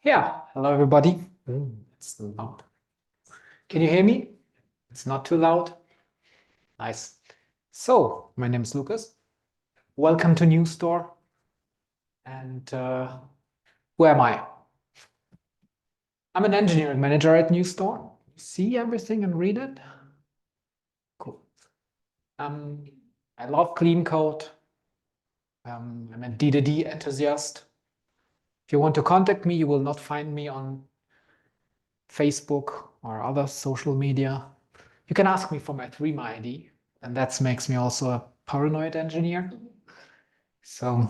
Yeah, hello everybody. It's loud. Can you hear me? It's not too loud. Nice. So, my name is Lukasz. Welcome to NewStore. And who am I? I'm an engineering manager at NewStore. See everything and read it? Cool. I love clean code. I'm a D2D enthusiast. If you want to contact me, you will not find me on Facebook or other social media. You can ask me for my Threema ID, and that makes me also a paranoid engineer. So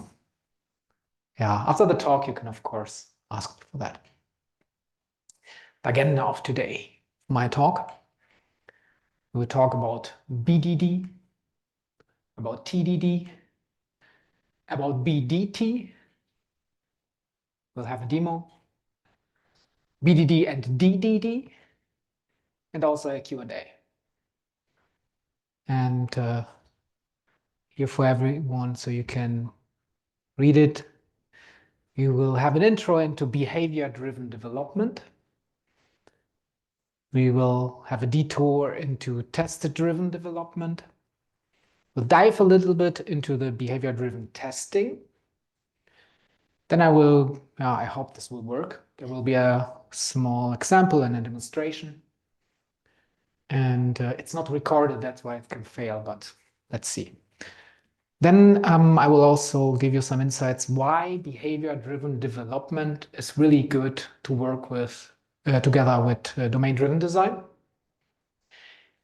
yeah, after the talk, you can of course ask for that. The agenda of today, my talk, we will talk about BDD, about TDD, about BDT. We'll have a demo, BDD and DDD, and also a Q&A. And here for everyone, so you can read it. You will have an intro into behavior-driven development. We will have a detour into test-driven development. We'll dive a little bit into the behavior-driven testing. Then I hope this will work. There will be a small example and a demonstration. And it's not recorded, that's why it can fail, but let's see. Then I will also give you some insights why behavior-driven development is really good to work with together with domain-driven design.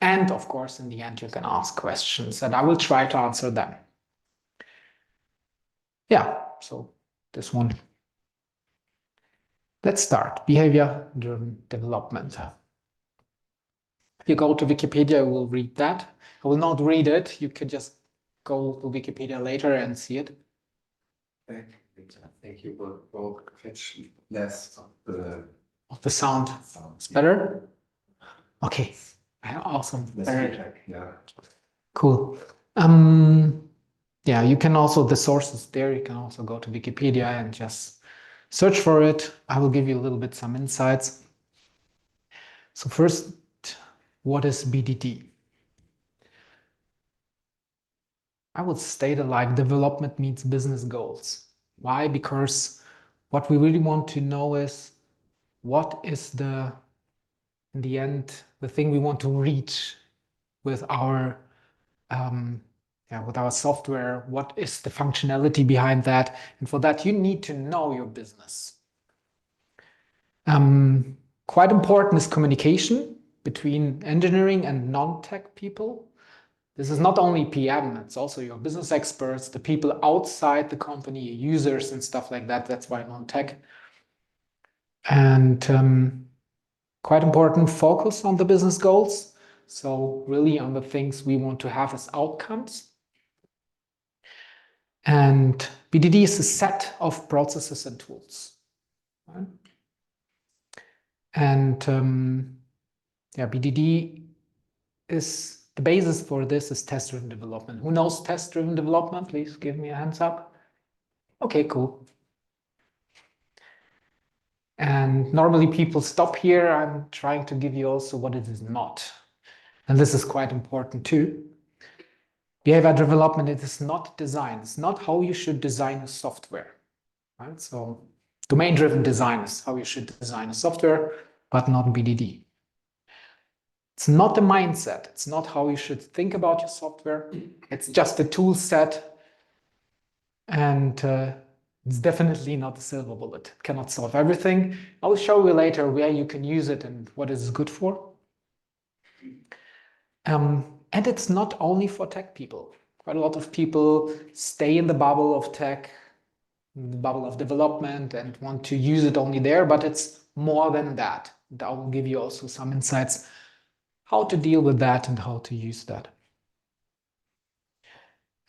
And of course, in the end, you can ask questions and I will try to answer them. Yeah, so this one. Let's start. Behavior-driven development. If you go to Wikipedia, you will read that. I will not read it. You can just go to Wikipedia later and see it. Thank you. Will pitch less of the sound. It's better? Okay. Awesome. Better. Yeah. Cool. Yeah, you can also, the sources there, you can also go to Wikipedia and just search for it. I will give you a little bit some insights. So first, what is BDD? I would state it like development meets business goals. Why? Because what we really want to know is what is in the end, the thing we want to reach with our with our software. What is the functionality behind that? And for that, you need to know your business. Quite important is communication between engineering and non-tech people. This is not only PM, it's also your business experts, the people outside the company, users and stuff like that. That's why non-tech. And quite important, focus on the business goals. So really on the things we want to have as outcomes. And BDD is a set of processes and tools. Right? And BDD is the basis for this is test-driven development. Who knows test-driven development? Please give me a hands up. Okay, cool. And normally people stop here. I'm trying to give you also what it is not. And this is quite important too. Behavior development, it is not design. It's not how you should design a software. Right? So domain-driven design is how you should design a software, but not BDD. It's not a mindset. It's not how you should think about your software. It's just a tool set. And it's definitely not a silver bullet. It cannot solve everything. I will show you later where you can use it and what it is good for. And it's not only for tech people. Quite a lot of people stay in the bubble of tech, the bubble of development, and want to use it only there, but it's more than that. And I will give you also some insights how to deal with that and how to use that.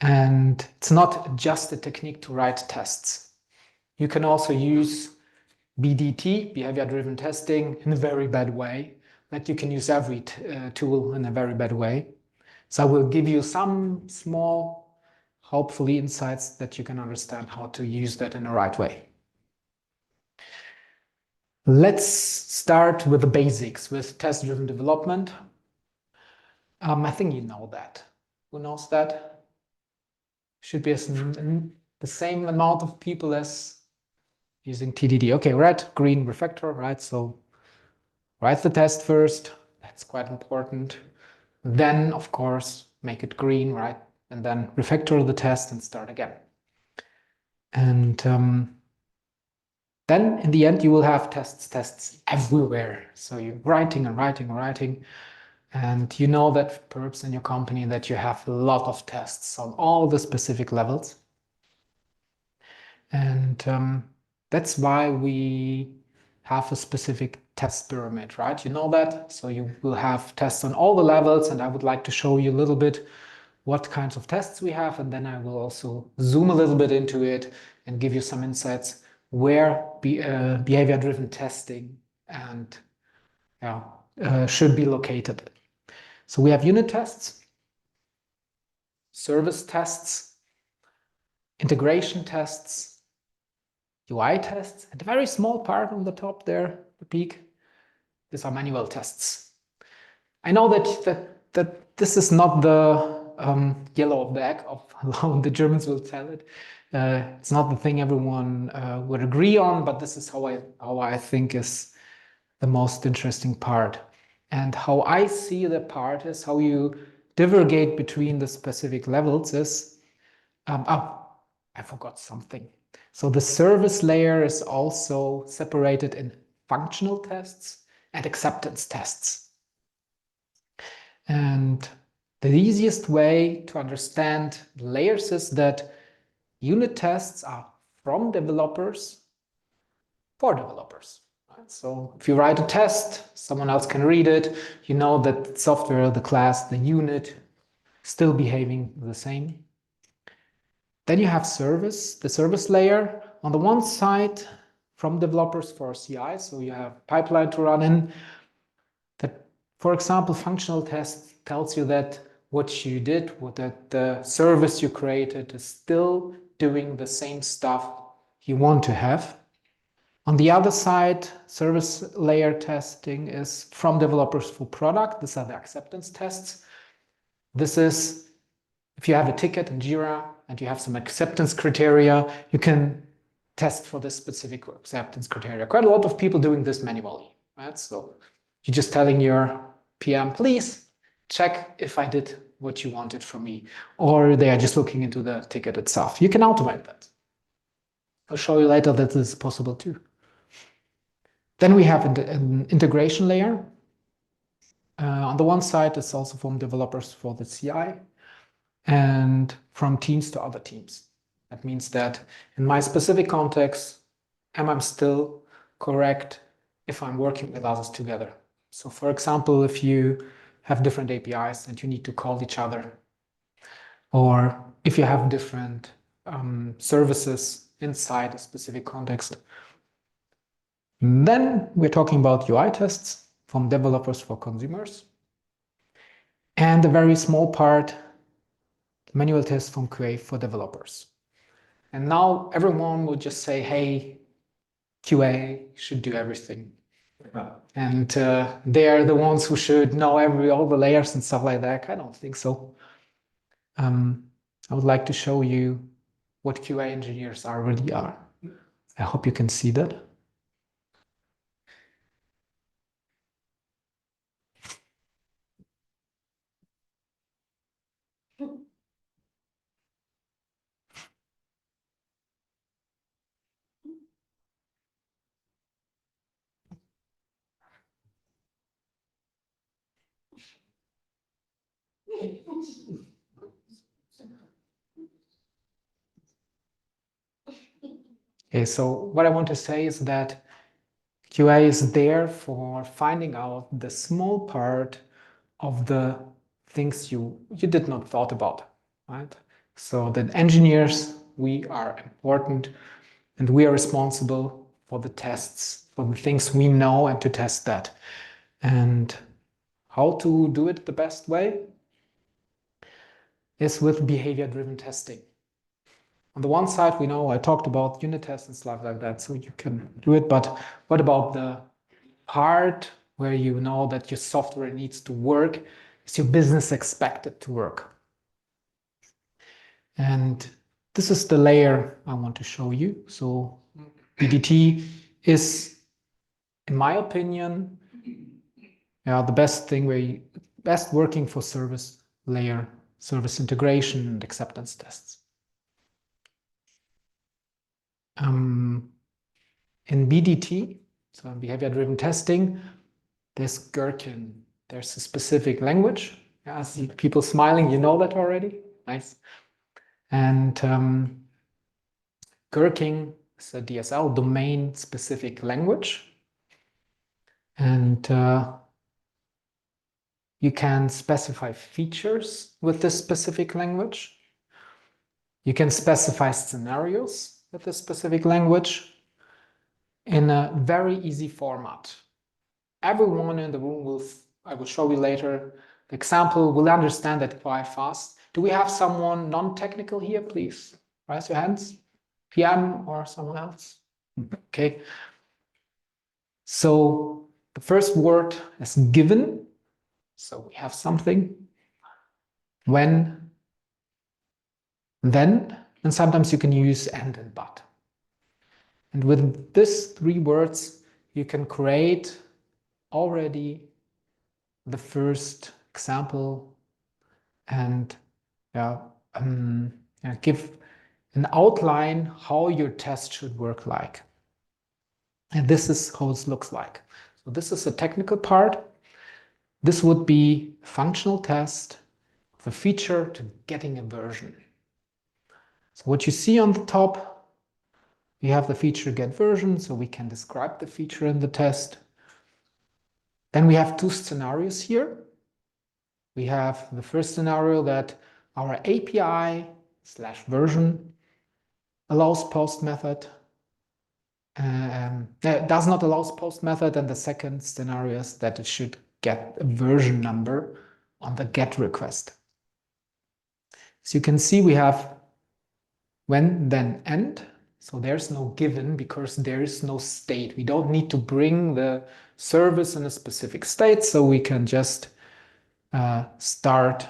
And it's not just a technique to write tests. You can also use BDT, behavior-driven testing, in a very bad way, that you can use every tool in a very bad way. So I will give you some small, hopefully, insights that you can understand how to use that in the right way. Let's start with the basics, with test-driven development. I think you know that. Who knows that? Should be the same amount of people as using TDD. Okay, red, green, refactor, right? So write the test first. That's quite important. Then, of course, make it green, right? And then refactor the test and start again. And then in the end, you will have tests everywhere. So you're writing and writing and writing. And you know that perhaps in your company that you have a lot of tests on all the specific levels. And that's why we have a specific test pyramid, right? You know that? So you will have tests on all the levels, and I would like to show you a little bit what kinds of tests we have, and then I will also zoom a little bit into it and give you some insights where behavior-driven testing and should be located. So we have unit tests, service tests, integration tests, UI tests, and a very small part on the top there, the peak, these are manual tests. I know that this is not the yellow of the egg of how the Germans will tell it. It's not the thing everyone would agree on, but this is how I think is the most interesting part. And how I see the part is how you divergate between the specific levels is, I forgot something. So the service layer is also separated in functional tests and acceptance tests. And the easiest way to understand layers is that unit tests are from developers for developers. Right? So if you write a test, someone else can read it, you know that software, the class, the unit, still behaving the same. Then you have service, the service layer. On the one side, from developers for CI, so you have pipeline to run in. That, for example, functional test tells you that what you did, that the service you created is still doing the same stuff you want to have. On the other side, service layer testing is from developers for product. These are the acceptance tests. This is if you have a ticket in Jira and you have some acceptance criteria, you can test for this specific acceptance criteria. Quite a lot of people doing this manually, right? So you're just telling your PM, please check if I did what you wanted from me, or they are just looking into the ticket itself. You can automate that. I'll show you later that this is possible too. Then we have an integration layer. On the one side, it's also from developers for the CI and from teams to other teams. That means that in my specific context, am I still correct if I'm working with others together? So for example, if you have different APIs and you need to call each other, or if you have different services inside a specific context, then we're talking about UI tests from developers for consumers. And a very small part, manual tests from QA for developers. And now everyone will just say, hey, QA should do everything. And they're the ones who should know all the layers and stuff like that. I don't think so. I would like to show you what QA engineers really are. I hope you can see that. Okay, so what I want to say is that QA is there for finding out the small part of the things you did not thought about, right? So that engineers, we are important and we are responsible for the tests, for the things we know and to test that. And how to do it the best way is with behavior-driven testing. On the one side, we know I talked about unit tests and stuff like that, so you can do it. But what about the part where you know that your software needs to work? Is your business expected to work? And this is the layer I want to show you. So BDT is, in my opinion, the best thing best working for service layer, service integration and acceptance tests. In BDT, so in behavior-driven testing, there's Gherkin. There's a specific language. I see people smiling. You know that already. Nice. And Gherkin is a DSL, domain-specific language. And you can specify features with this specific language. You can specify scenarios with this specific language in a very easy format. Everyone in the room will, I will show you later, the example will understand that quite fast. Do we have someone non-technical here? Please raise your hands. PM or someone else? Okay. So the first word is given. So we have something. When, then, and sometimes you can use and but. And with these three words, you can create already the first example and give an outline how your test should work like. And this is how it looks like. So this is a technical part. This would be a functional test of a feature to getting a version. So what you see on the top, we have the feature get version, so we can describe the feature in the test. Then we have two scenarios here. We have the first scenario that our API/version allows post method, does not allow post method, and the second scenario is that it should get a version number on the GET request. So you can see we have when, then, end. So there's no given because there is no state. We don't need to bring the service in a specific state, so we can just start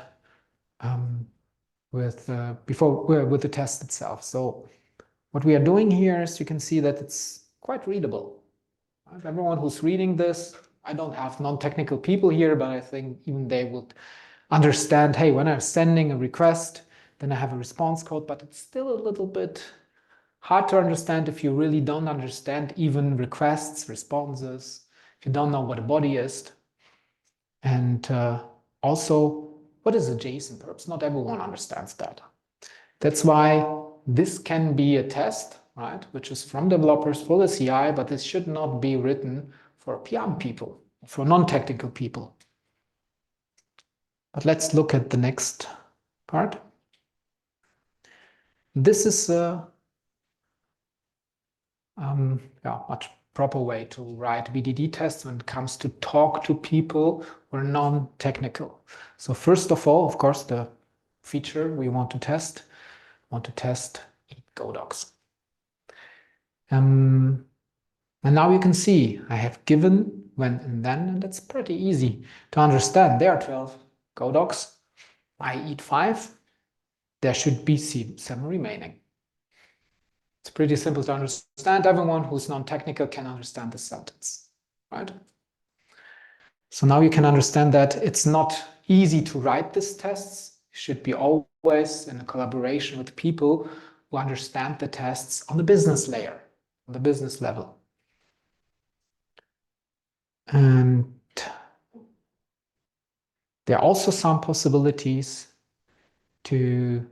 with the test itself. So what we are doing here is you can see that it's quite readable. Everyone who's reading this, I don't have non-technical people here, but I think even they would understand, hey, when I'm sending a request, then I have a response code, but it's still a little bit hard to understand if you really don't understand even requests, responses, if you don't know what a body is. And also, what is a JSON? Perhaps not everyone understands that. That's why this can be a test, right, which is from developers for the CI, but this should not be written for PM people, for non-technical people. But let's look at the next part. This is a much proper way to write BDD tests when it comes to talk to people who are non-technical. So first of all, of course, the feature we want to test Godocs. And now you can see I have given, when, and then, and that's pretty easy to understand. There are 12 Godocs. I eat 5. There should be 7 remaining. It's pretty simple to understand. Everyone who's non-technical can understand this sentence, right? So now you can understand that it's not easy to write these tests. It should be always in a collaboration with people who understand the tests on the business layer, on the business level. And there are also some possibilities to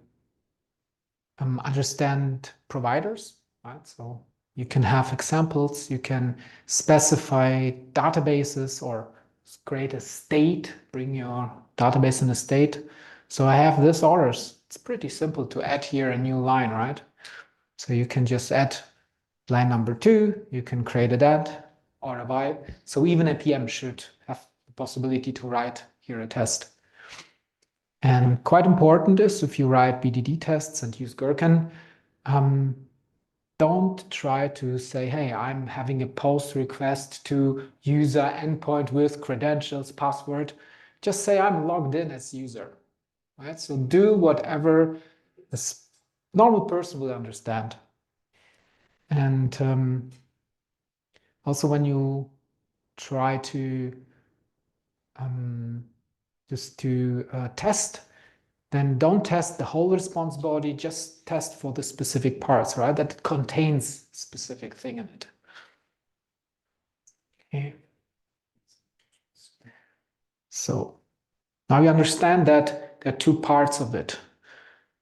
understand providers, right? So you can have examples, you can specify databases or create a state, bring your database in a state. So I have this orders. It's pretty simple to add here a new line, right? So you can just add line number 2, you can create a that or a by. So even a PM should have the possibility to write here a test. And quite important is if you write BDD tests and use Gherkin, don't try to say, hey, I'm having a post request to user endpoint with credentials, password. Just say I'm logged in as user, right? So do whatever a normal person will understand. And also when you try to just to test, then don't test the whole response body, just test for the specific parts, right? That it contains specific thing in it. Okay. So now you understand that there are two parts of it.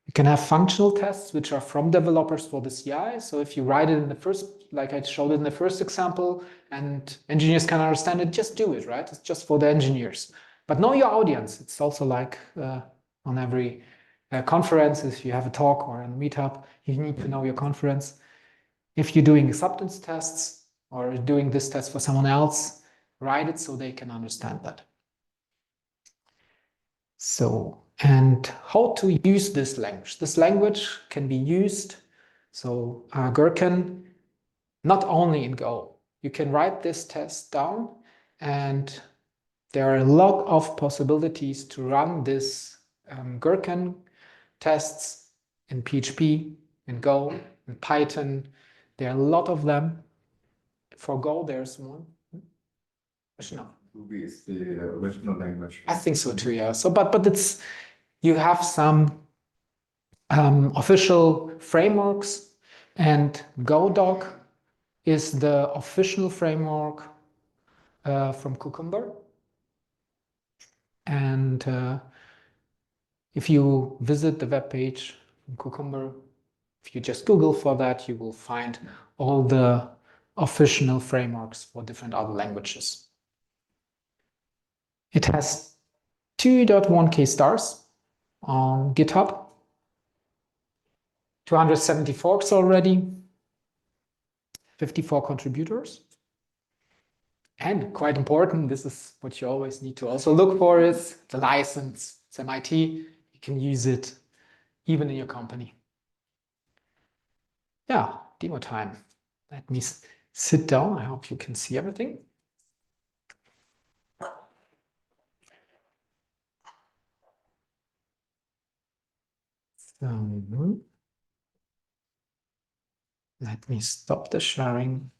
You can have functional tests, which are from developers for the CI. So if you write it in the first, like I showed in the first example, and engineers can understand it, just do it, right? It's just for the engineers. But know your audience. It's also like on every conference, if you have a talk or a meetup, you need to know your conference. If you're doing acceptance tests or doing this test for someone else, write it so they can understand that. So, and how to use this language? This language can be used, so Gherkin, not only in Go. You can write this test down, and there are a lot of possibilities to run this Gherkin tests in PHP, in Go, in Python. There are a lot of them. For Go, there's one. No. Ruby is the original language. I think so too, yeah. So, but it's, you have some official frameworks, and GoDoc is the official framework from Cucumber. And if you visit the webpage from Cucumber, if you just Google for that, you will find all the official frameworks for different other languages. It has 2.1K stars on GitHub, 270 forks already, 54 contributors. And quite important, this is what you always need to also look for, is the license. It's MIT. You can use it even in your company. Yeah, demo time. Let me sit down. I hope you can see everything. So, let me stop the sharing.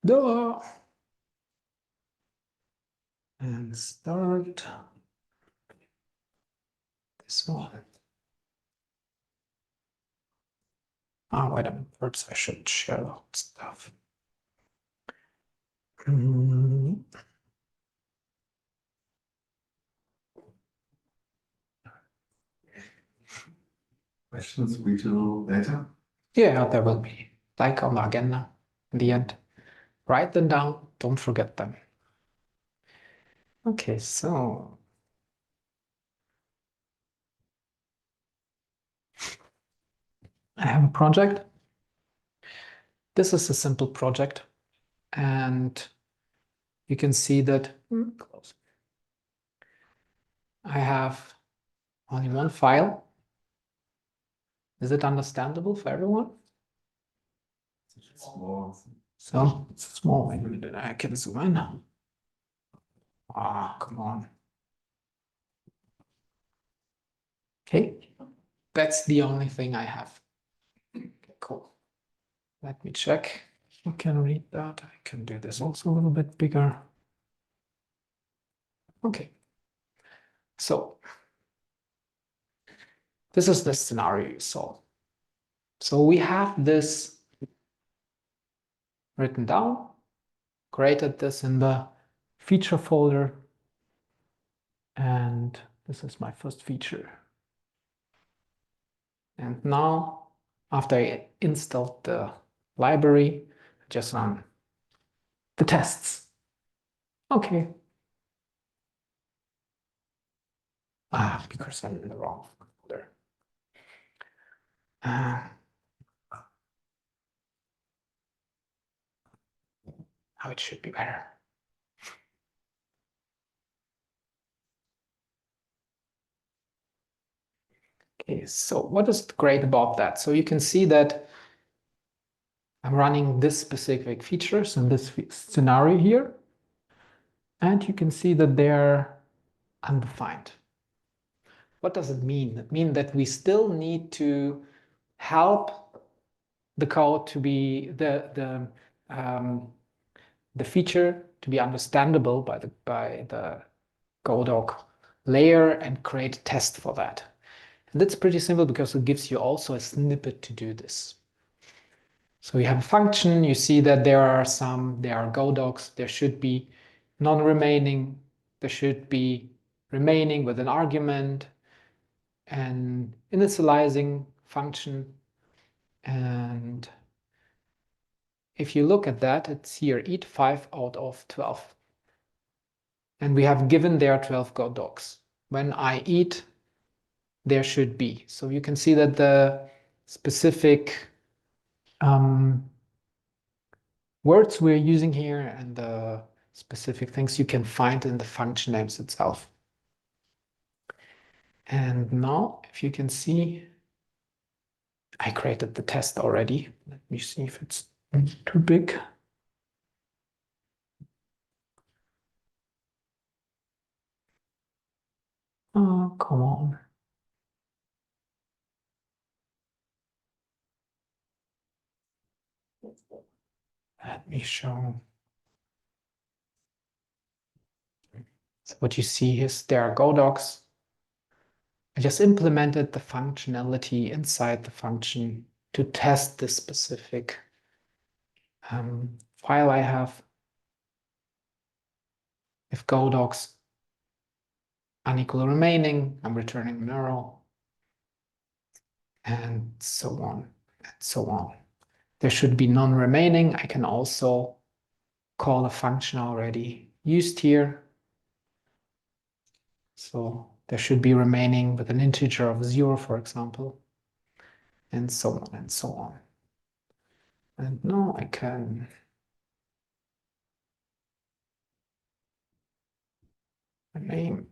Duh. And start this one. Oh, wait a minute. Perhaps I should share that stuff. Questions we do later? Yeah, there will be, like on the agenda in the end. Write them down, don't forget them. Okay, so I have a project. This is a simple project, and you can see that I have only one file. Is it understandable for everyone? Small. So it's small. Maybe I can zoom in. Ah, come on. Okay, that's the only thing I have. Okay, cool. Let me check. You can read that. I can do this also a little bit bigger. Okay. So this is the scenario you saw. So we have this written down, created this in the feature folder, and this is my first feature. And now, after I installed the library, I just run the tests. Okay. Because I'm in the wrong folder. Now it should be better. Okay, Okay, so what is great about that? So you can see that I'm running this specific features in this scenario here. And you can see that they're undefined. What does it mean? It means that we still need to help the code to be the feature to be understandable by the Godot layer and create a test for that. And that's pretty simple because it gives you also a snippet to do this. So you have a function, you see that there are Godocs, there should be non-remaining, there should be remaining with an argument, and initializing function. And if you look at that, it's here, eat 5 out of 12. And we have given there 12 Godocs. When I eat, there should be. So you can see that the specific words we're using here and the specific things you can find in the function names itself. And now, if you can see, I created the test already. Let me see if it's too big. Oh, come on. Let me show. So what you see is there are Godocs. I just implemented the functionality inside the function to test this specific file I have. If Godocs unequal remaining, I'm returning an error, and so on and so on. There should be none remaining. I can also call a function already used here. So there should be remaining with an integer of 0, for example, and so on and so on. And now I can name.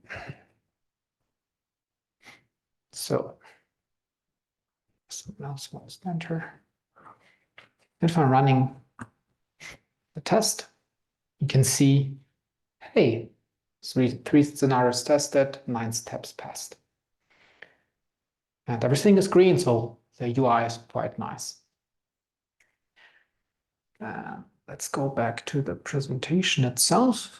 So now small enter. If I'm running the test, you can see, hey, three scenarios tested, 9 steps passed. And everything is green, so the UI is quite nice. Let's go back to the presentation itself.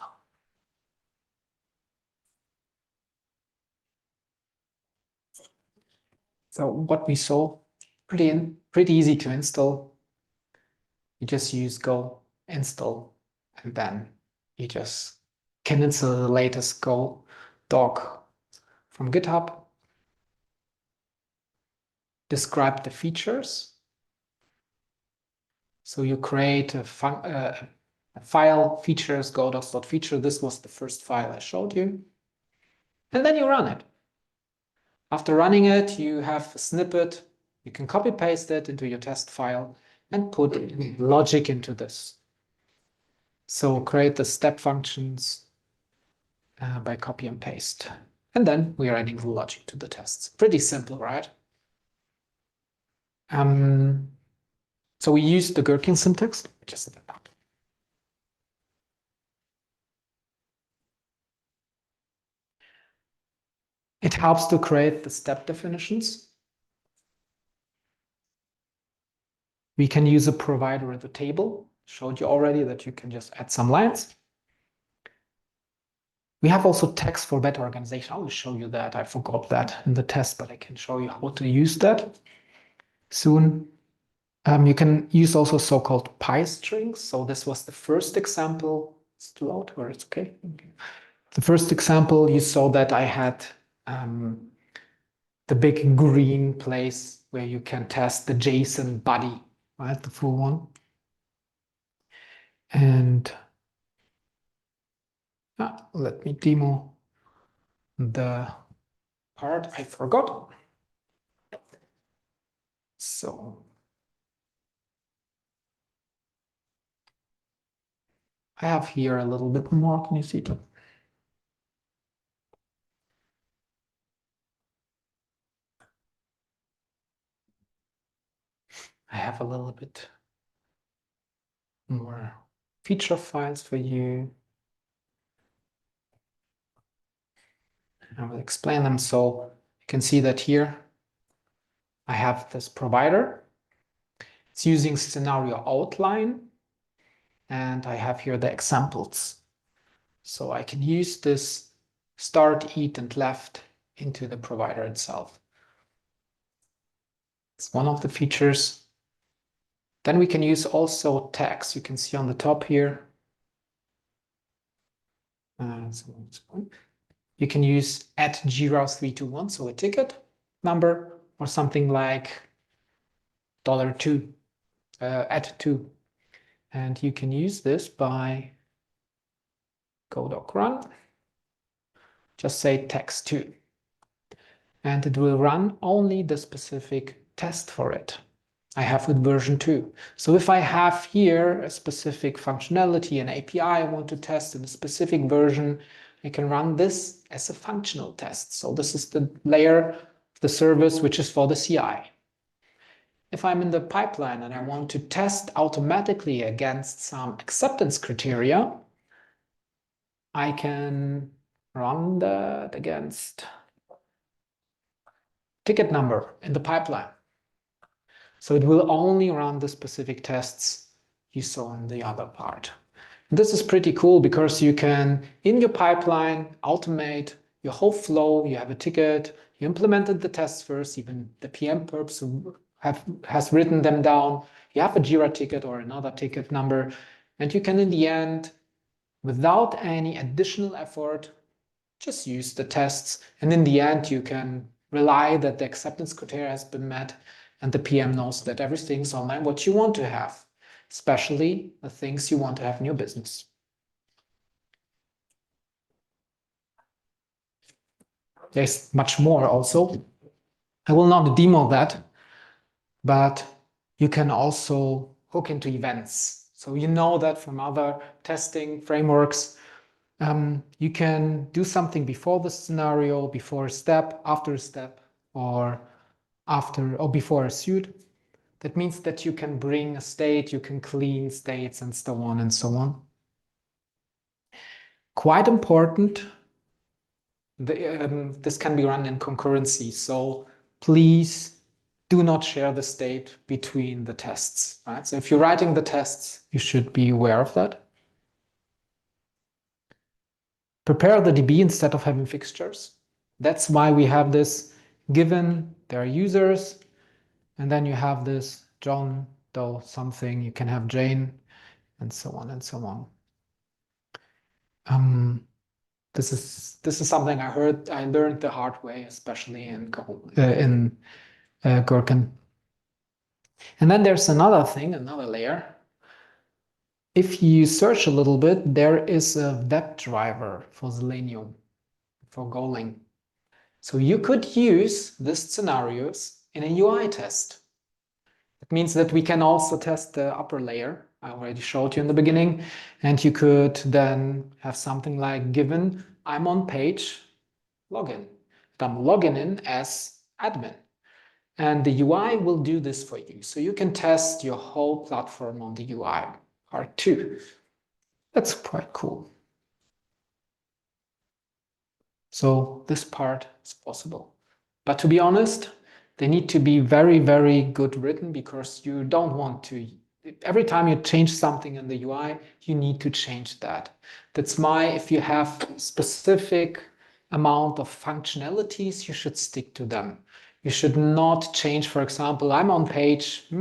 So what we saw, pretty easy to install. You just use go install, and then you just can install the latest Go doc from GitHub. Describe the features. So you create a file, features, godocs.feature. This was the first file I showed you. And then you run it. After running it, you have a snippet. You can copy paste it into your test file and put logic into this. So create the step functions by copy and paste. And then we are adding the logic to the tests. Pretty simple, right? So we use the Gherkin syntax. Just set it up. It helps to create the step definitions. We can use a provider at the table. Showed you already that you can just add some lines. We have also text for better organization. I will show you that. I forgot that in the test, but I can show you how to use that soon. You can use also so-called pi strings. So this was the first example. It's too loud, or it's okay. The first example, you saw that I had the big green place where you can test the JSON body, right? The full one. And let me demo the part I forgot. So I have here a little bit more. Can you see it? I have a little bit more feature files for you. I will explain them. So you can see that here I have this provider. It's using scenario outline, and I have here the examples. So I can use this start, eat, and left into the provider itself. It's one of the features. Then we can use also tags. You can see on the top here. You can use @Jira321, so a ticket number, or something like $2 @2. And you can use this by go.run. Just say text2. And it will run only the specific test for it. I have with version 2. So if I have here a specific functionality, an API I want to test in a specific version, I can run this as a functional test. So this is the layer of the service which is for the CI. If I'm in the pipeline and I want to test automatically against some acceptance criteria, I can run that against ticket number in the pipeline. So it will only run the specific tests you saw in the other part. This is pretty cool because you can, in your pipeline, automate your whole flow. You have a ticket, you implemented the tests first, even the PM perps who has written them down. You have a Jira ticket or another ticket number, and you can, in the end, without any additional effort, just use the tests. And in the end, you can rely that the acceptance criteria has been met and the PM knows that everything's online what you want to have, especially the things you want to have in your business. There's much more also. I will not demo that, but you can also hook into events. So you know that from other testing frameworks. You can do something before the scenario, before a step, after a step, or before a suit. That means that you can bring a state, you can clean states, and so on and so on. Quite important, this can be run in concurrency. So please do not share the state between the tests. Right? So if you're writing the tests, you should be aware of that. Prepare the DB instead of having fixtures. That's why we have this given there are users, and then you have this John Doe something, you can have Jane, and so on and so on. This is something I learned the hard way, especially in Gherkin. And then there's another thing, another layer. If you search a little bit, there is a web driver for Selenium, for Golang. So you could use these scenarios in a UI test. It means that we can also test the upper layer. I already showed you in the beginning. And you could then have something like given I'm on page login. I'm logging in as admin. And the UI will do this for you. So you can test your whole platform on the UI part too. That's quite cool. So this part is possible. But to be honest, they need to be very, very good written because you don't want to, every time you change something in the UI, you need to change that. That's why if you have specific amount of functionalities, you should stick to them. You should not change, for example, I'm on page,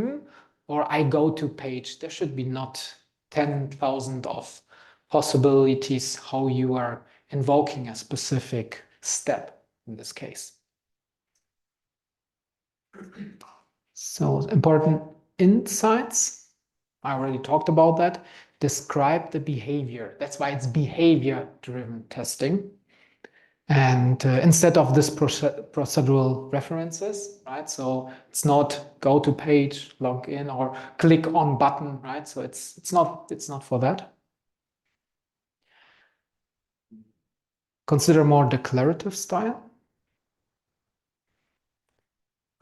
or I go to page. There should be not 10,000 of possibilities how you are invoking a specific step in this case. So important insights. I already talked about that. Describe the behavior. That's why it's behavior-driven testing. And instead of this procedural references, right? So it's not go to page, log in, or click on button, right? So it's not for that. Consider more declarative style.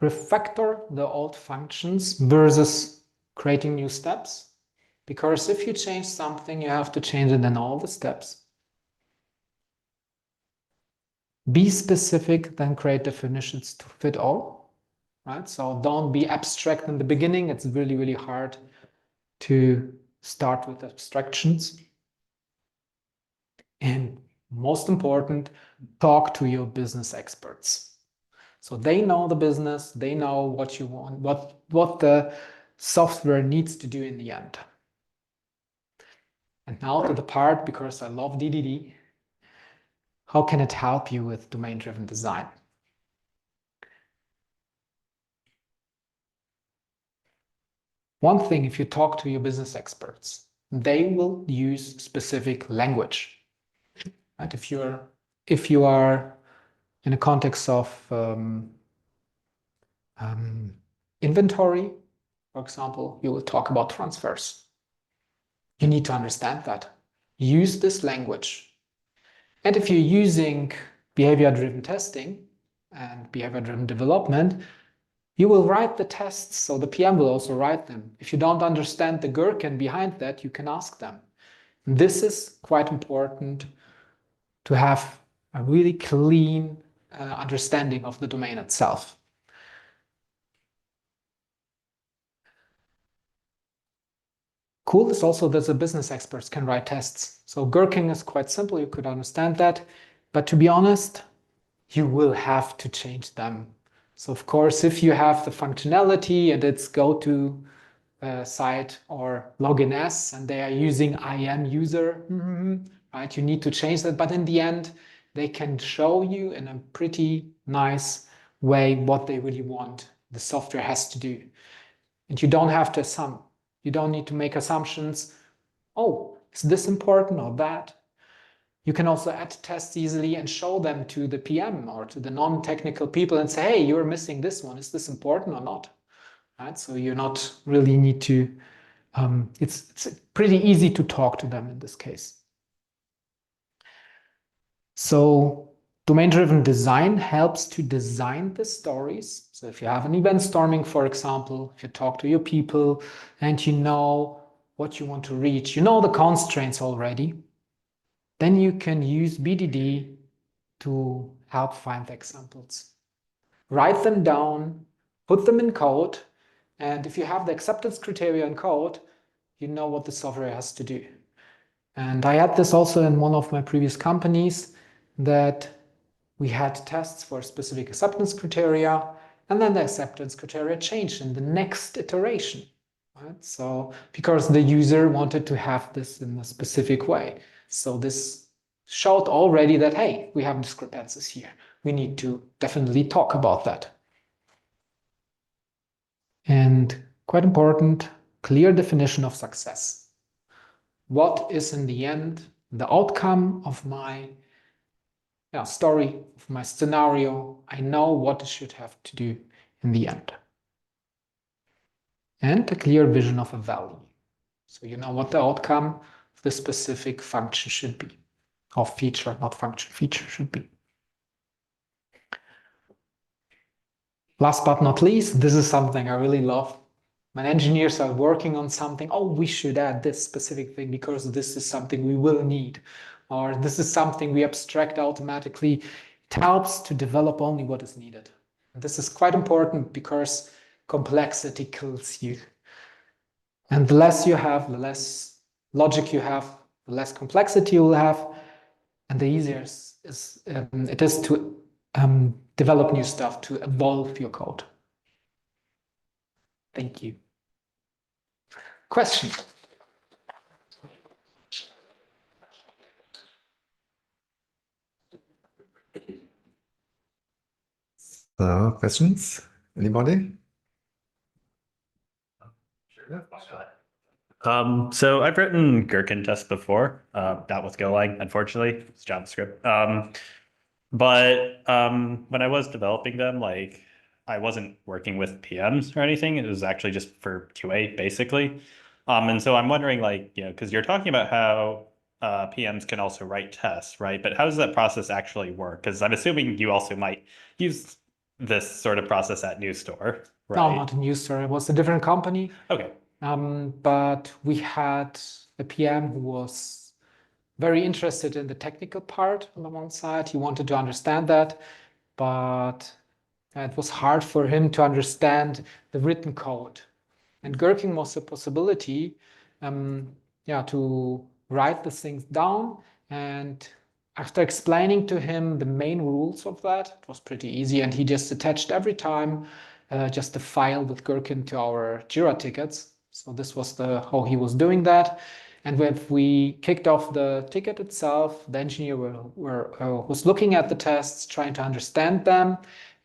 refactor the old functions versus creating new steps. Because if you change something, you have to change it in all the steps. Be specific, then create definitions to fit all, right? So don't be abstract in the beginning. It's really, really hard to start with abstractions. And most important, talk to your business experts. So they know the business, they know what you want, what the software needs to do in the end. And now to the part, because I love DDD, how can it help you with domain-driven design? One thing, if you talk to your business experts, they will use specific language. Right? If you are in a context of inventory, for example, you will talk about transfers. You need to understand that. Use this language. And if you're using behavior-driven testing and behavior-driven development, you will write the tests, so the PM will also write them. If you don't understand the gherkin behind that, you can ask them. This is quite important to have a really clean understanding of the domain itself. Cool is also that the business experts can write tests. So gherkin is quite simple, you could understand that. But to be honest, you will have to change them. So of course, if you have the functionality and it's go to site or login s and they are using IM user, right? You need to change that. But in the end, they can show you in a pretty nice way what they really want the software has to do. And you don't have to assume. You don't need to make assumptions. Oh, is this important or that? You can also add tests easily and show them to the PM or to the non-technical people and say, hey, you're missing this one. Is this important or not? Right? So you not really need to, it's pretty easy to talk to them in this case. So domain-driven design helps to design the stories. So if you have an event storming, for example, if you talk to your people and you know what you want to reach, you know the constraints already, then you can use BDD to help find the examples. Write them down, put them in code, and if you have the acceptance criteria in code, you know what the software has to do. And I had this also in one of my previous companies, that we had tests for specific acceptance criteria, and then the acceptance criteria changed in the next iteration. Right? So because the user wanted to have this in a specific way. So this showed already that, hey, we have discrepancies here. We need to definitely talk about that. And quite important, clear definition of success. What is in the end the outcome of my story, of my scenario? I know what it should have to do in the end. And a clear vision of a value. So you know what the outcome of the specific function should be. Or feature, not function, feature should be. Last but not least, this is something I really love. When engineers are working on something, oh, we should add this specific thing because this is something we will need, or this is something we abstract automatically. It helps to develop only what is needed. And this is quite important because complexity kills you. And the less you have, the less logic you have, the less complexity you will have, and the easier it is to develop new stuff, to evolve your code. Thank you. Question? So, questions? Anybody? So I've written gherkin tests before, not with Golang, unfortunately, it's JavaScript. But when I was developing them, like I wasn't working with PMs or anything. It was actually just for QA basically. And so I'm wondering, like, because you're talking about how PMs can also write tests, right? But how does that process actually work? Because I'm assuming you also might use this sort of process at NewStore, right? No, not a NewStore. It was a different company. Okay. But we had a PM who was very interested in the technical part on the one side. He wanted to understand that, but it was hard for him to understand the written code. And Gherkin was a possibility, to write the things down. And after explaining to him the main rules of that, it was pretty easy. And he just attached every time just a file with Gherkin to our Jira tickets. So this was how he was doing that. And when we kicked off the ticket itself, the engineer was looking at the tests, trying to understand them.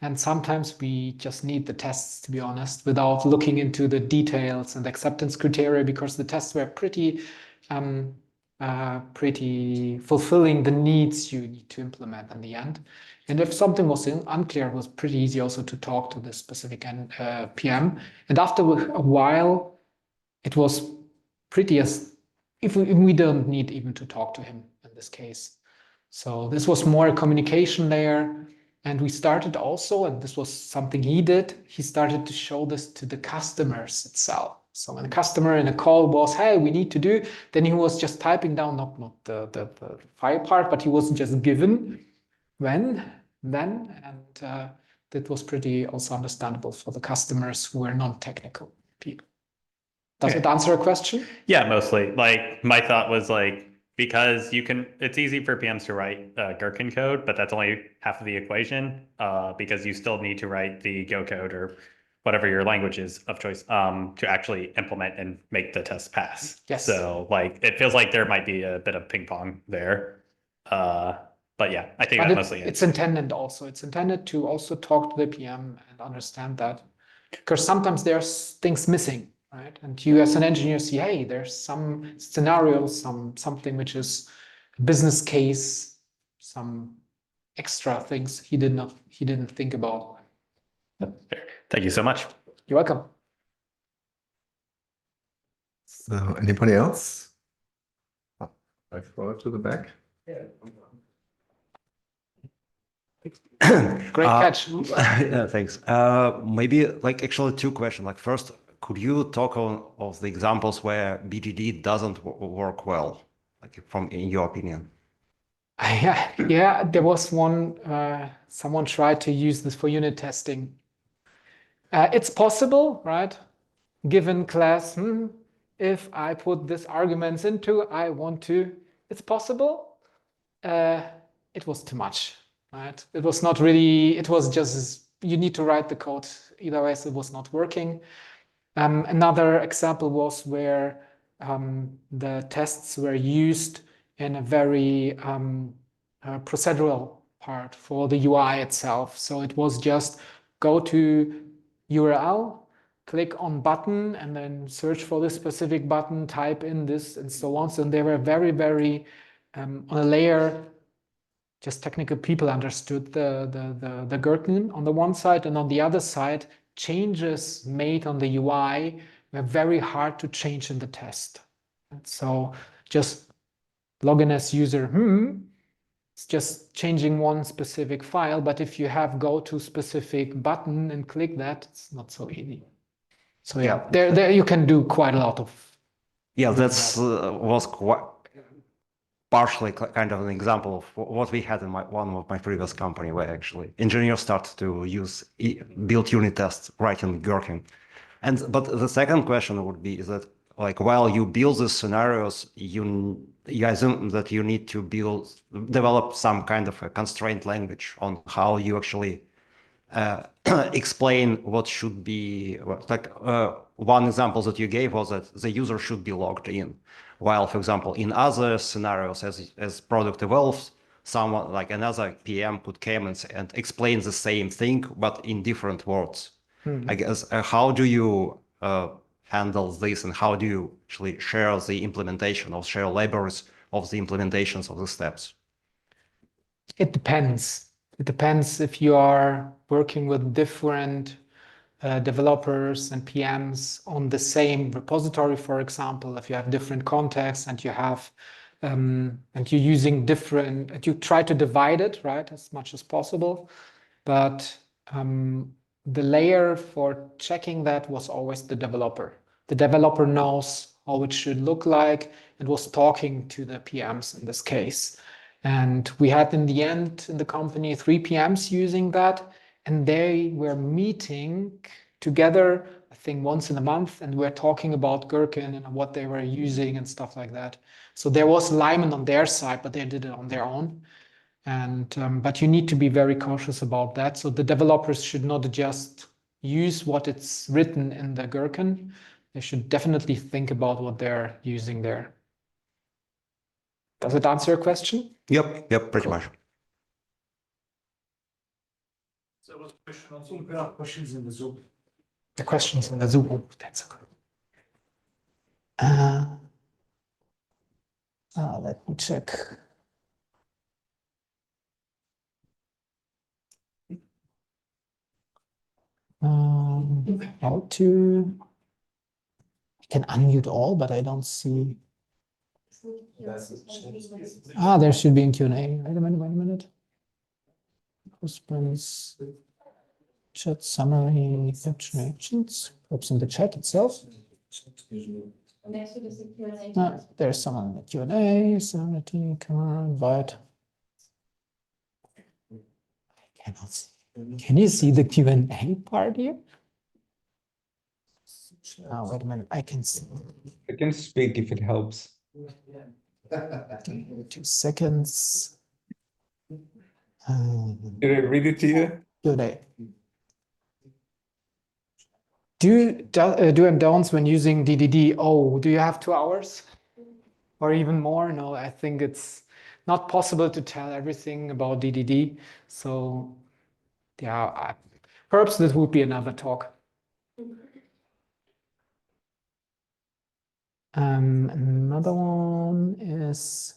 And sometimes we just need the tests, to be honest, without looking into the details and acceptance criteria, because the tests were pretty fulfilling the needs you need to implement in the end. And if something was unclear, it was pretty easy also to talk to the specific PM. And after a while, it was pretty if we don't need even to talk to him in this case. So this was more a communication layer. And we started also, and this was something he did, he started to show this to the customers itself. So when a customer in a call was, hey, we need to do, then he was just typing down, not the file part, but he was just given when, then, and that was pretty also understandable for the customers who were non-technical people. Does it answer a question? Yeah, mostly. Like my thought was like, because it's easy for PMs to write Gherkin code, but that's only half of the equation because you still need to write the Go code or whatever your language is of choice to actually implement and make the test pass. Yes. So like, it feels like there might be a bit of ping pong there. But yeah, I think that mostly it's intended also. It's intended to also talk to the PM and understand that, because sometimes there's things missing. Right. And you as an engineer see, hey, there's some scenarios, something which is a business case, some extra things he didn't think about. Thank you so much. You're welcome. So anybody else? I forward to the back. Yeah. Great catch. Yeah, thanks. Maybe like actually two questions. Like first, could you talk of the examples where BGD doesn't work well, like in your opinion? Yeah, there was one, someone tried to use this for unit testing. It's possible, right? Given class, if I put this arguments into, it's possible. It was too much, right? It was not really, it was just, you need to write the code. Either way, it was not working. Another example was where the tests were used in a very procedural part for the UI itself. So it was just go to URL, click on button, and then search for this specific button, type in this, and so on. So they were very, very on a layer. Just technical people understood the Gherkin on the one side, and on the other side, changes made on the UI were very hard to change in the test. And so just login as user, it's just changing one specific file. But if you have go to specific button and click that, it's not so easy. So yeah, there you can do quite a lot of. Yeah, that's was quite partially kind of an example of what we had in one of my previous company, where actually engineers start to build unit tests writing Gherkin. But the second question would be is that like while you build the scenarios, you assume that you need to develop some kind of a constraint language on how you actually explain what should be one example that you gave was that the user should be logged in. While, for example, in other scenarios, as product evolves, someone like another PM could come and explain the same thing, but in different words. I guess, how do you handle this, and how do you actually share the implementation or share libraries of the implementations of the steps? It depends. It depends if you are working with different developers and PMs on the same repository, for example. If you have different contexts and you have and you're using different, and you try to divide it, right, as much as possible. But the layer for checking that was always the developer. The developer knows how it should look like and was talking to the PMs in this case. And we had in the end in the company 3 PMs using that, and they were meeting together, I think once in a month, and we're talking about Gherkin and what they were using and stuff like that. So there was alignment on their side, but they did it on their own. And but you need to be very cautious about that. So the developers should not just use what it's written in the Gherkin. They should definitely think about what they're using there. Does it answer your question? Yep, pretty much. There was a question on Zoom. There are questions in the Zoom. The questions in the Zoom. Oh, that's okay. Let me check. How to? I can unmute all, but I don't see. There should be in Q&A. Wait a minute. Response, chat summary, caption actions. Perhaps in the chat itself. There's someone in the Q&A. Sanity, camera, invite. I cannot see. Can you see the Q&A part here? Wait a minute. I can see. I can speak if it helps. 2 seconds. Did I read it to you? Q&A. Do and don'ts when using DDD. Oh, do you have 2 hours or even more? No, I think it's not possible to tell everything about DDD. So yeah, perhaps this would be another talk. Another one is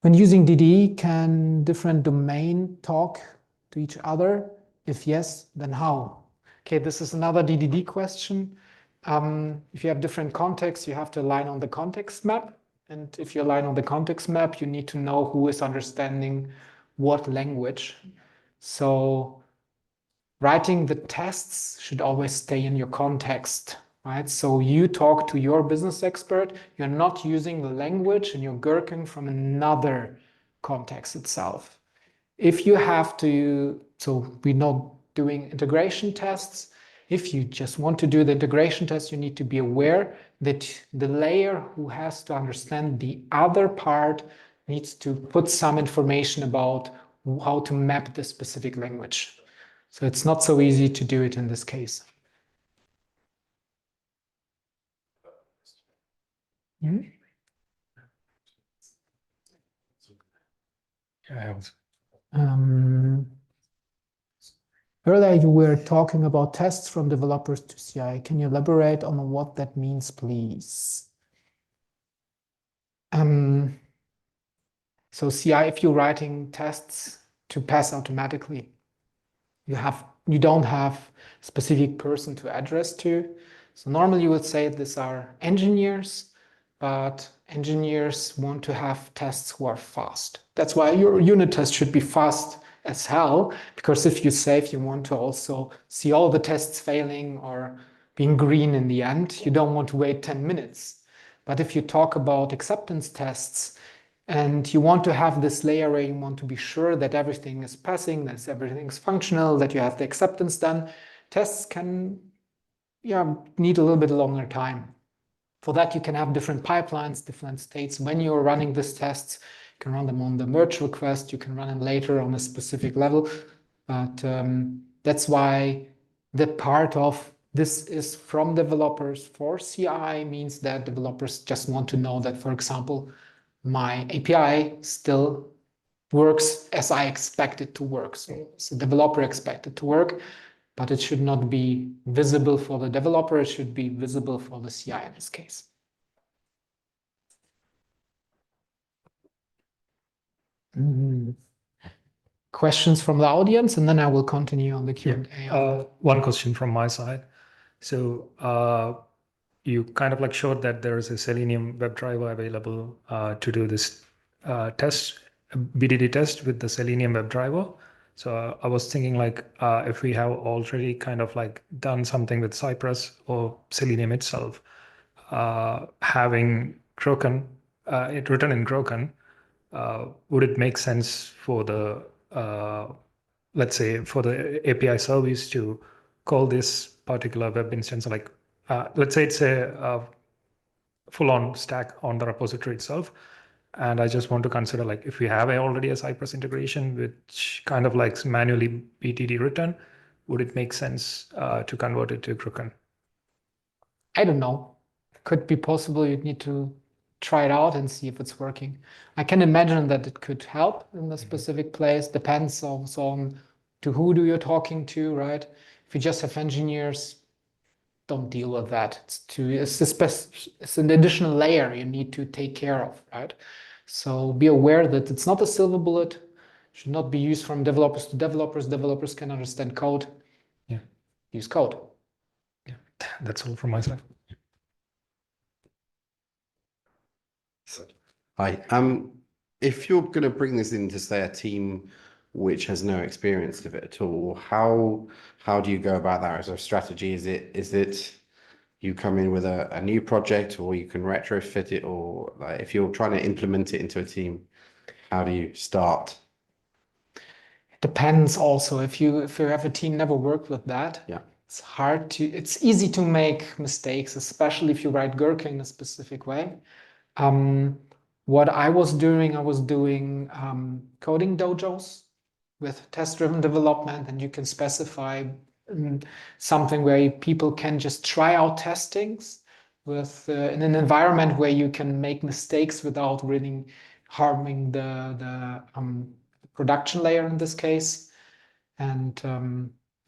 when using DDD, can different domain talk to each other? If yes, then how? Okay, this is another DDD question. If you have different contexts, you have to align on the context map. And if you align on the context map, you need to know who is understanding what language. So writing the tests should always stay in your context, right? So you talk to your business expert, you're not using the language and you're gherkin from another context itself. If you have to, so we're not doing integration tests. If you just want to do the integration test, you need to be aware that the layer who has to understand the other part needs to put some information about how to map the specific language. So it's not so easy to do it in this case. Earlier you were talking about tests from developers to CI. Can you elaborate on what that means, please? So CI, if you're writing tests to pass automatically, you don't have a specific person to address to. So normally you would say these are engineers, but engineers want to have tests who are fast. That's why your unit test should be fast as hell, because if you save, you want to also see all the tests failing or being green in the end. You don't want to wait 10 minutes. But if you talk about acceptance tests and you want to have this layer where you want to be sure that everything is passing, that everything's functional, that you have the acceptance done, tests can need a little bit longer time. For that, you can have different pipelines, different states. When you're running these tests, you can run them on the merge request, you can run them later on a specific level. But that's why the part of this is from developers for CI means that developers just want to know that, for example, my API still works as I expect it to work. So the developer expect it to work, but it should not be visible for the developer. It should be visible for the CI in this case. Questions from the audience, and then I will continue on the Q&A. One question from my side. So you kind of like showed that there is a Selenium WebDriver available to do this test, BDD test with the Selenium WebDriver. So I was thinking like if we have already kind of like done something with Cypress or Selenium itself, having Kroken, it written in Kroken, would it make sense for the let's say for the API service to call this particular web instance, like let's say it's a full-on stack on the repository itself, and I just want to consider like if we have already a Cypress integration which kind of like manually BTD written, would it make sense to convert it to Kroken? I don't know. Could be possible. You'd need to try it out and see if it's working. I can imagine that it could help in a specific place. Depends also on to who do you're talking to, right? If you just have engineers, don't deal with that. It's an additional layer you need to take care of, right? So be aware that it's not a silver bullet. Should not be used from developers to developers. Developers can understand code. Yeah. Use code. Yeah, that's all from my side. Hi. If you're going to bring this into, say, a team which has no experience of it at all, how do you go about that as a strategy? Is it you come in with a new project, or you can retrofit it, or like if you're trying to implement it into a team, how do you start? It depends also. If you have a team never worked with that, Yeah. it's easy to make mistakes, especially if you write Gherkin in a specific way. What I was doing coding dojos with test-driven development, and you can specify something where people can just try out testings with in an environment where you can make mistakes without really harming the production layer in this case. And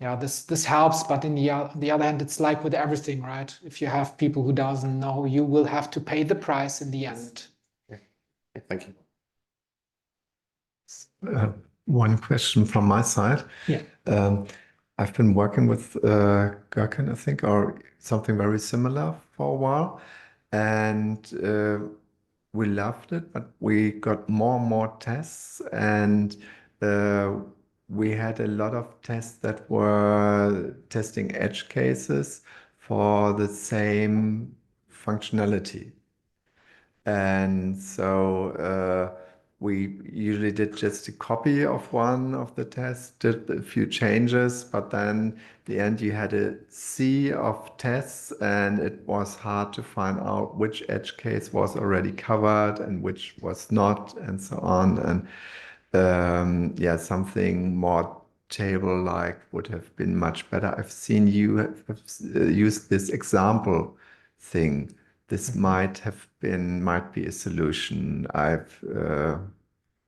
yeah, this helps, but in the other hand, it's like with everything, right? If you have people who doesn't know, you will have to pay the price in the end. Thank you. One question from my side. Yeah. I've been working with Gherkin, I think, or something very similar for a while, and we loved it, but we got more and more tests, and we had a lot of tests that were testing edge cases for the same functionality. And so we usually did just a copy of one of the tests, did a few changes, but then the end you had a sea of tests, and it was hard to find out which edge case was already covered and which was not, and so on. And yeah, something more table-like would have been much better. I've seen you have used this example thing. This might be a solution.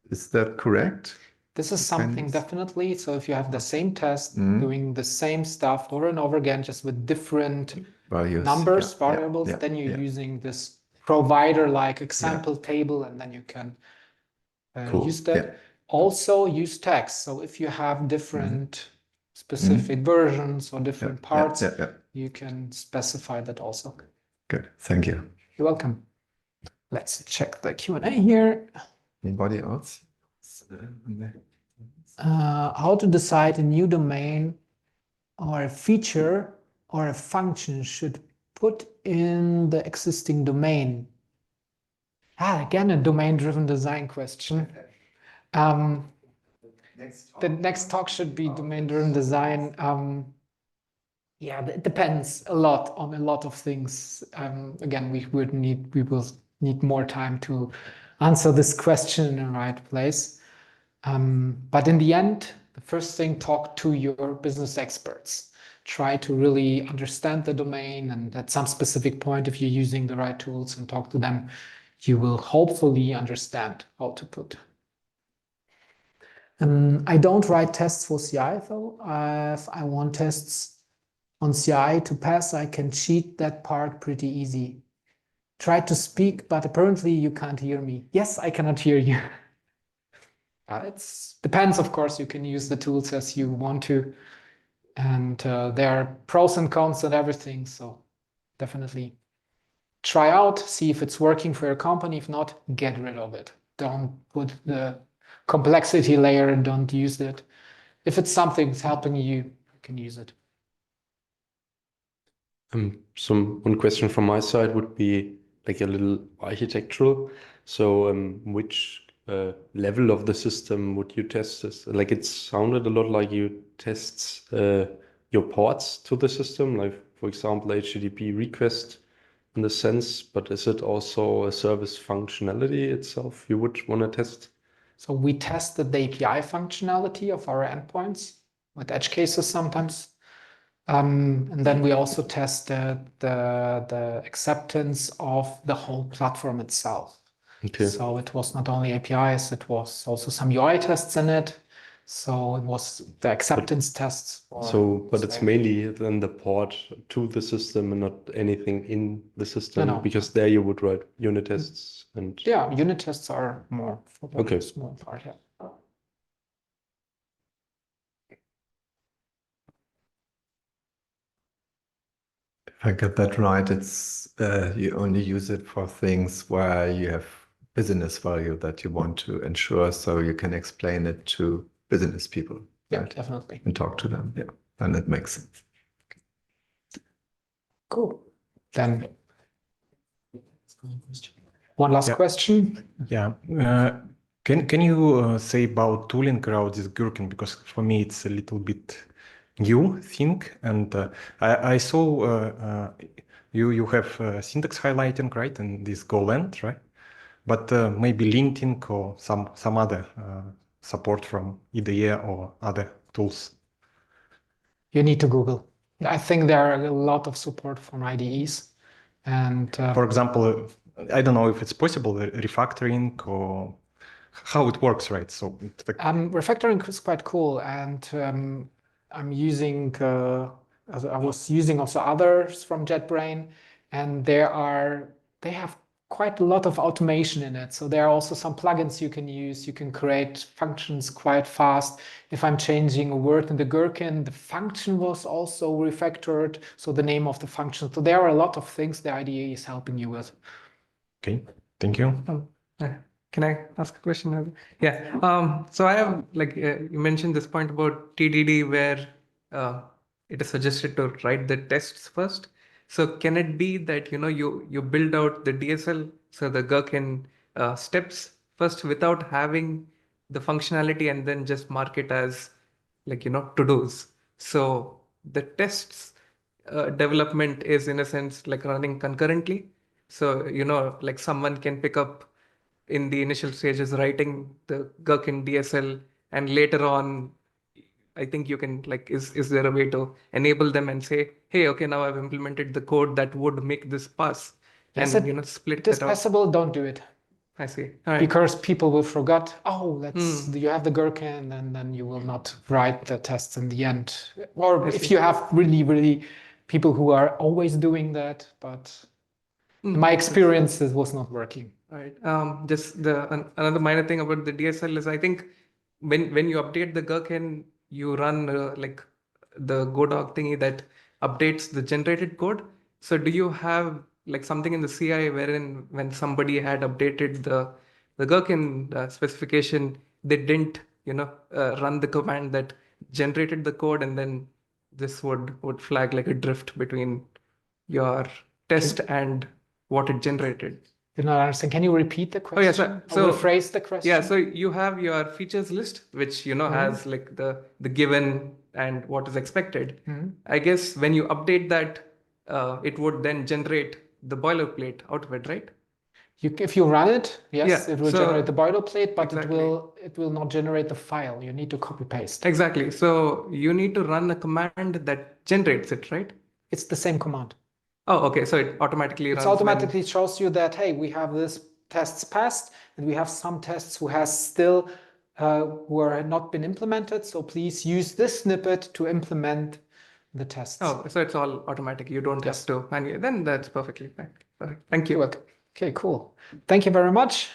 Is that correct? This is something definitely. So if you have the same test doing the same stuff over and over again, just with different Values, numbers, yeah, variables, yeah, then you're yeah. using this provider-like example table, and then you can Cool, use that. yeah. Also use tags. So if you have different specific versions or different parts, you can specify that also. Good, thank you. You're welcome. Let's check the Q&A here. Anybody else? How to decide a new domain or a feature or a function should put in the existing domain? Again, a domain-driven design question. The next talk should be domain-driven design. Yeah, it depends a lot on a lot of things. Again, we will need more time to answer this question in the right place. But in the end, the first thing, talk to your business experts. Try to really understand the domain, and at some specific point, if you're using the right tools and talk to them, you will hopefully understand how to put. I don't write tests for CI though. If I want tests on CI to pass, I can cheat that part pretty easy. Try to speak, but apparently you can't hear me. Yes, I cannot hear you. It depends, of course. You can use the tools as you want to. And there are pros and cons and everything. So definitely try out, see if it's working for your company. If not, get rid of it. Don't put the complexity layer and don't use it. if it's something that's helping you, you can use it. One question from my side would be like a little architectural. So, which level of the system would you test this? Like it sounded a lot like you test your ports to the system, like for example, HTTP request in the sense, but is it also a service functionality itself you would want to test? So we tested the API functionality of our endpoints with edge cases sometimes. And then we also tested the acceptance of the whole platform itself. Okay. So it was not only APIs, it was also some UI tests in it. So it was the acceptance tests. But it's mainly then the port to the system and not anything in the system, No. because there you would write unit tests and Yeah, unit tests are more for the Okay. small part. Yeah. If I get that right, it's you only use it for things where you have business value that you want to ensure, so you can explain it to business people, Yeah, right? definitely. And talk to them. Yeah, and it makes sense. Cool. Then one last Yeah. question. Yeah. Can you say about tooling around this Gherkin? Because for me, it's a little bit new thing. And I saw you have syntax highlighting, right? And this GoLand, right? But maybe linting or some other support from IDE or other tools. You need to Google. I think there are a lot of support from IDEs. And For example, I don't know if it's possible, refactoring or how it works, right? So it's like, refactoring is quite cool. And I'm using, I was using also others from JetBrain, and they have quite a lot of automation in it. So there are also some plugins you can use. You can create functions quite fast. If I'm changing a word in the Gherkin, the function was also refactored. So the name of the function. So there are a lot of things the IDE is helping you with. okay, thank you. Can I ask a question? Yeah. So I have, like, you mentioned this point about TDD where it is suggested to write the tests first. So can it be that, you build out the DSL, so the Gherkin steps first without having the functionality and then just mark it as, like, to-dos. So the tests development is in a sense like running concurrently. So, like someone can pick up in the initial stages writing the Gherkin DSL, and later on, I think you can, like, is there a way to enable them and say, hey, okay, now I've implemented the code that would make this pass, Yes, and split it is that out. possible. Don't do it. I see. All right. Because people will forget, you have the Gherkin, and then you will not write the tests in the end. Or if you have really, really people who are always doing that, but in my experience, it was not working. All right. Just another minor thing about the DSL is, I think when you update the Gherkin, you run like the Godog thingy that updates the generated code. So do you have like something in the CI wherein when somebody had updated the Gherkin specification, they didn't run the command that generated the code, and then this would flag like a drift between your test and what it generated? Did not understand. Can you repeat the question? Oh, yes, sir. So rephrase the question. Yeah, so you have your features list, which has like the given and what is expected. I guess when you update that, it would then generate the boilerplate out of it, right? If you run it, yes, Yeah, it will generate the boilerplate, but exactly. it will not generate the file. You need to copy paste. Exactly. So you need to run a command that generates it, right? It's the same command. Oh, okay. So it automatically runs. It automatically shows you that, hey, we have this tests passed, and we have some tests who has still who are not been implemented. So please use this snippet to implement the tests. Oh, so it's all automatic. You don't have to manually. Then that's perfectly fine. Perfect. Thank you. You're welcome. Okay, cool. Thank you very much.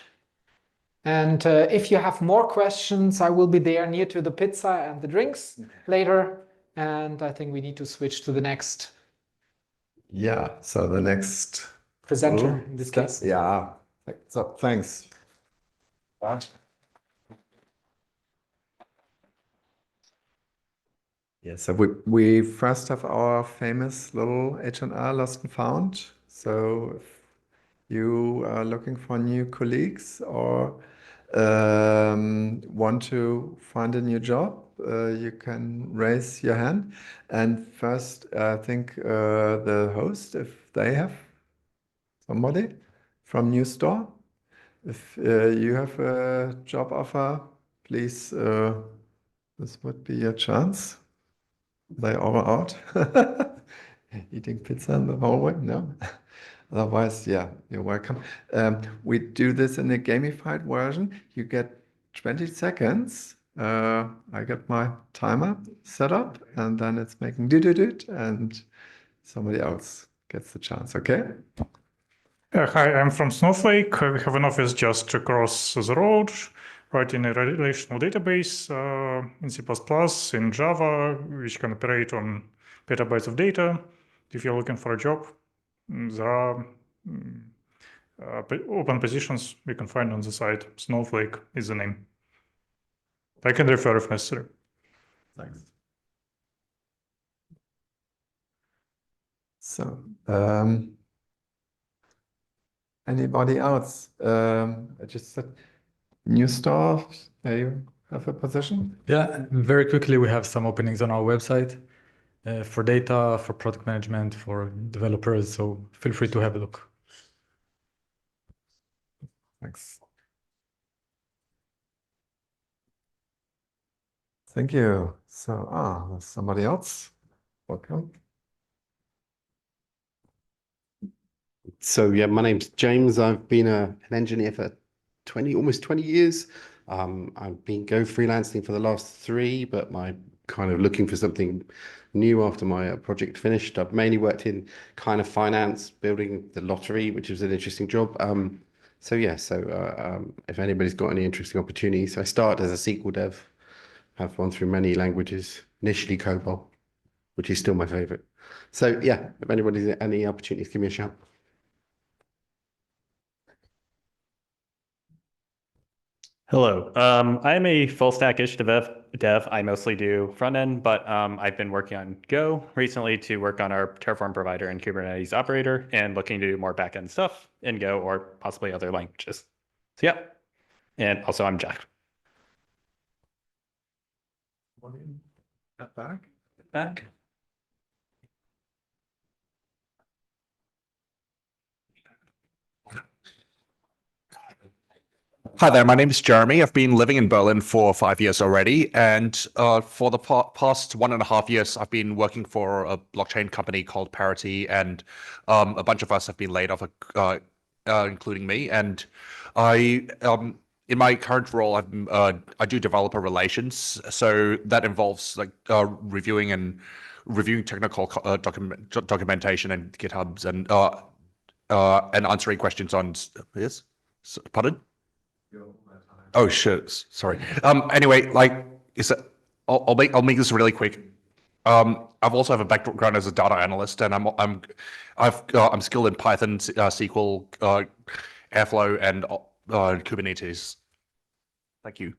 And if you have more questions, I will be there near to the pizza and the drinks later. And I think we need to switch to the next. Yeah, so the next presenter in this case. Yeah, so thanks. Yeah, so we first have our famous little H&R Lost and Found. So if you are looking for new colleagues or want to find a new job, you can raise your hand. And first, I think the host, if they have somebody from NewStore, if you have a job offer, please, this would be your chance. They all out eating pizza in the hallway? No. Otherwise, yeah, you're welcome. We do this in a gamified version. You get 20 seconds. I get my timer set up, and then it's making do, and somebody else gets the chance. Okay? Hi, I'm from Snowflake. We have an office just across the road, right in a relational database in C++, in Java, which can operate on petabytes of data. If you're looking for a job, there are open positions you can find on the site. Snowflake is the name. I can refer if necessary. Thanks. So, anybody else? I just said NewStore, you have a position? Yeah, very quickly, we have some openings on our website for data, for product management, for developers. So feel free to have a look. Thanks. Thank you. So, there's somebody else. Welcome. So yeah, my name's James. I've been an engineer for almost 20 years. I've been Go freelancing for the last 3, but my kind of looking for something new after my project finished. I've mainly worked in kind of finance, building the lottery, which was an interesting job. If anybody's got any interesting opportunities, I started as a SQL dev. I've gone through many languages, initially COBOL, which is still my favorite. So yeah, if anybody's any opportunities, give me a shout. Hello. I'm a full stack-ish dev. I mostly do front end, but I've been working on Go recently to work on our Terraform provider and Kubernetes operator and looking to do more back-end stuff in Go or possibly other languages. So yeah. And also I'm Jack. Back. Hi there, my name is Jeremy. I've been living in Berlin for 5 years already. And for the past 1.5 years, I've been working for a blockchain company called Parity. And a bunch of us have been laid off, including me. And in my current role, I do developer relations. So that involves like reviewing technical documentation and GitHubs and answering questions on yes. Pardon? Oh shit! Sorry. Anyway, I'll make this really quick. I've also have a background as a data analyst, and I'm skilled in Python, SQL, Airflow, and Kubernetes. Thank you.